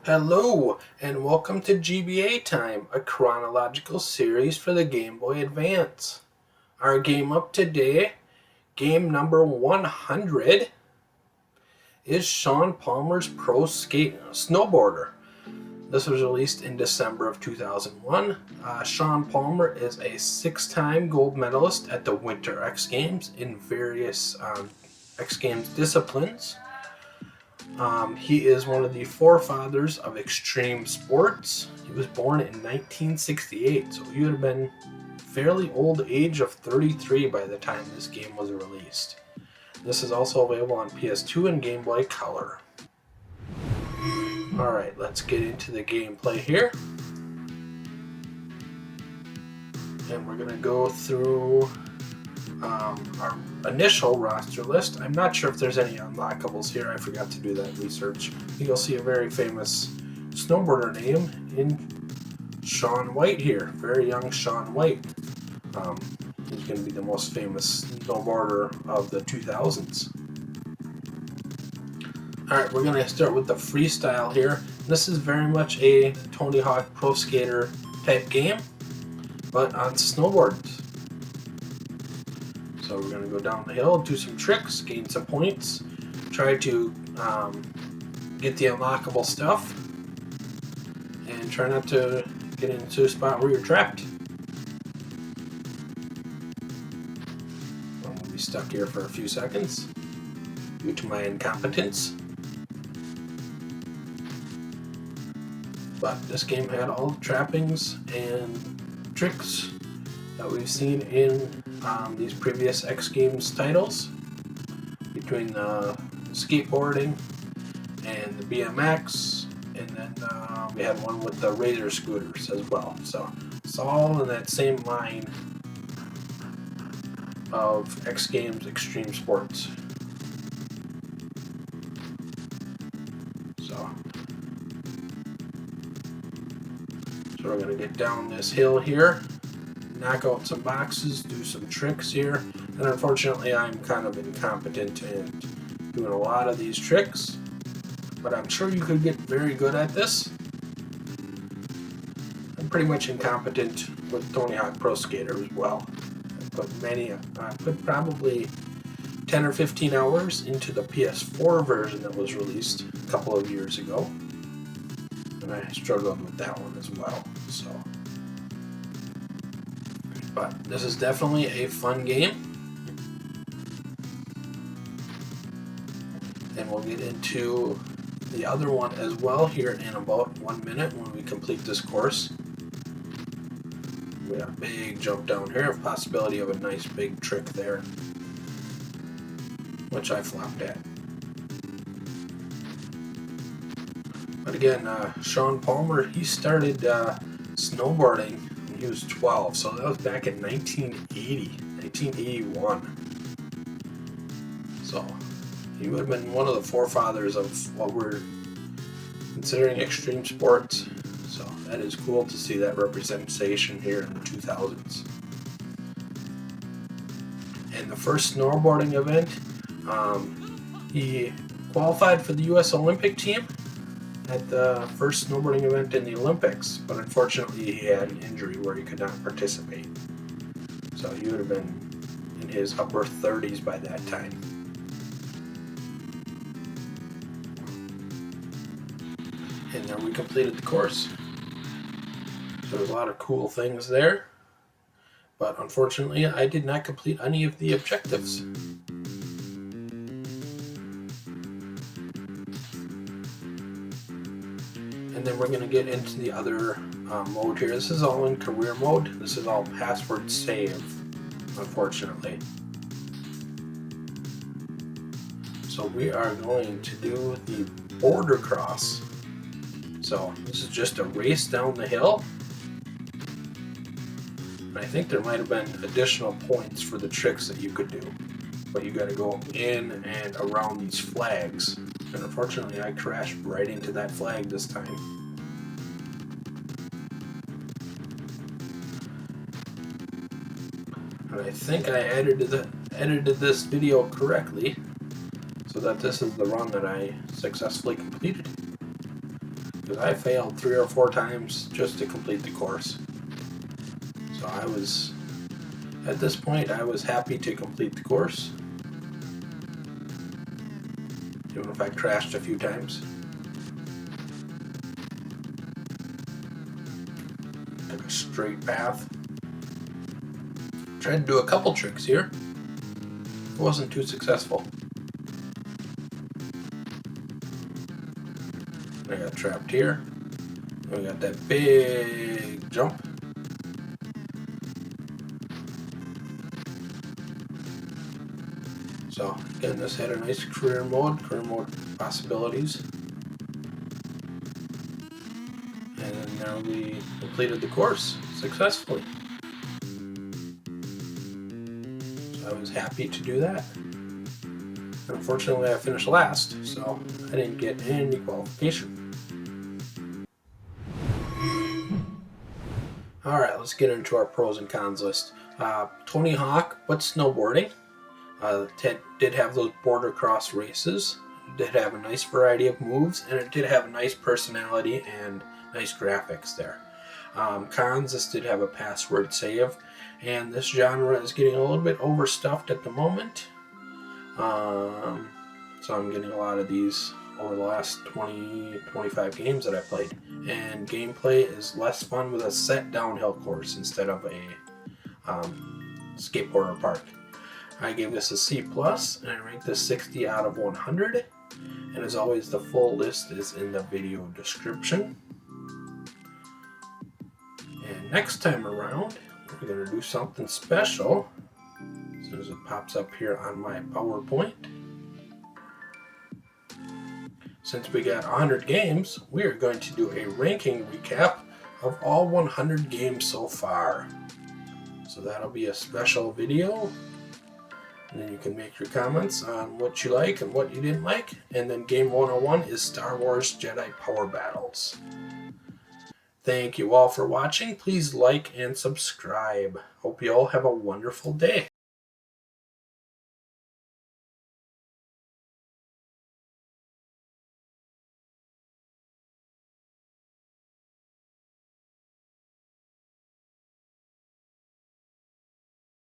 Hello, and welcome to GBA Time, a chronological series for the Game Boy Advance. Our game up today, game number 100, is Shaun Palmer's Pro Snowboarder. This was released in December of 2001. Shaun Palmer is a 6-time gold medalist at the Winter X Games in various X Games disciplines. He is one of the forefathers of extreme sports. He was born in 1968, so he would have been fairly old age of 33 by the time this game was released. This is also available on PS2 and Game Boy Color. Alright, let's get into the gameplay here. And we're going to go through our initial roster list. I'm not sure if there's any unlockables here. I forgot to do that research. You'll see a very famous snowboarder name in Shaun White here. Very young Shaun White. He's going to be the most famous snowboarder of the 2000s. Alright, we're going to start with the freestyle here. This is very much a Tony Hawk Pro Skater type game, but on snowboards. So we're going to go down the hill, do some tricks, gain some points, try to get the unlockable stuff, and try not to get into a spot where you're trapped. I'm going to be stuck here for a few seconds due to my incompetence. But this game had all the trappings and tricks that we've seen in these previous X Games titles, between the skateboarding and the BMX, and then we had one with the Razor scooters as well. So it's all in that same line of X Games Extreme Sports. So we're going to get down this hill here, knock out some boxes, do some tricks here, and unfortunately I'm kind of incompetent in doing a lot of these tricks, but I'm sure you could get very good at this. I'm pretty much incompetent with Tony Hawk Pro Skater as well. I put probably 10 or 15 hours into the PS4 version that was released a couple of years ago, and I struggled with that one as well. But this is definitely a fun game, and we'll get into the other one as well here in about 1 minute when we complete this course. We got a big jump down here, a possibility of a nice big trick there, which I flopped at. But again, Shaun Palmer, he started snowboarding when he was 12, so that was back in 1981. So he would have been one of the forefathers of what we're considering extreme sports. So that is cool to see that representation here in the 2000s. And the first snowboarding event, he qualified for the U.S. Olympic team at the first snowboarding event in the Olympics, but unfortunately he had an injury where he could not participate. So he would have been in his upper 30s by that time. And then we completed the course. So there's a lot of cool things there, but unfortunately I did not complete any of the objectives. And then we're going to get into the other mode here. This is all in career mode. This is all password save, unfortunately. So we are going to do the border cross. So this is just a race down the hill. I think there might have been additional points for the tricks that you could do, but you got to go in and around these flags. And unfortunately, I crashed right into that flag this time. And I think I edited this video correctly, so that this is the run that I successfully completed. because I failed 3 or 4 times just to complete the course. So at this point, I was happy to complete the course, even if I crashed a few times. Took a straight path. Tried to do a couple tricks here. It wasn't too successful. I got trapped here. We got that big jump. So again, this had a nice career mode possibilities. And now we completed the course successfully. So I was happy to do that. Unfortunately, I finished last, so I didn't get any qualification. Alright, let's get into our pros and cons list. Tony Hawk, but snowboarding. Did have those border cross races. It did have a nice variety of moves, and it did have a nice personality and nice graphics there. Cons, this did have a password save, and this genre is getting a little bit overstuffed at the moment. So I'm getting a lot of these over the last 20-25 games that I played. And gameplay is less fun with a set downhill course instead of a skateboarder park. I gave this a C+, and I ranked this 60 out of 100. And as always, the full list is in the video description. And next time around, we're going to do something special. As soon as it pops up here on my PowerPoint. Since we got 100 games, we are going to do a ranking recap of all 100 games so far. So that'll be a special video. And then you can make your comments on what you like and what you didn't like. And then game 101 is Star Wars Jedi Power Battles. Thank you all for watching. Please like and subscribe. Hope you all have a wonderful day.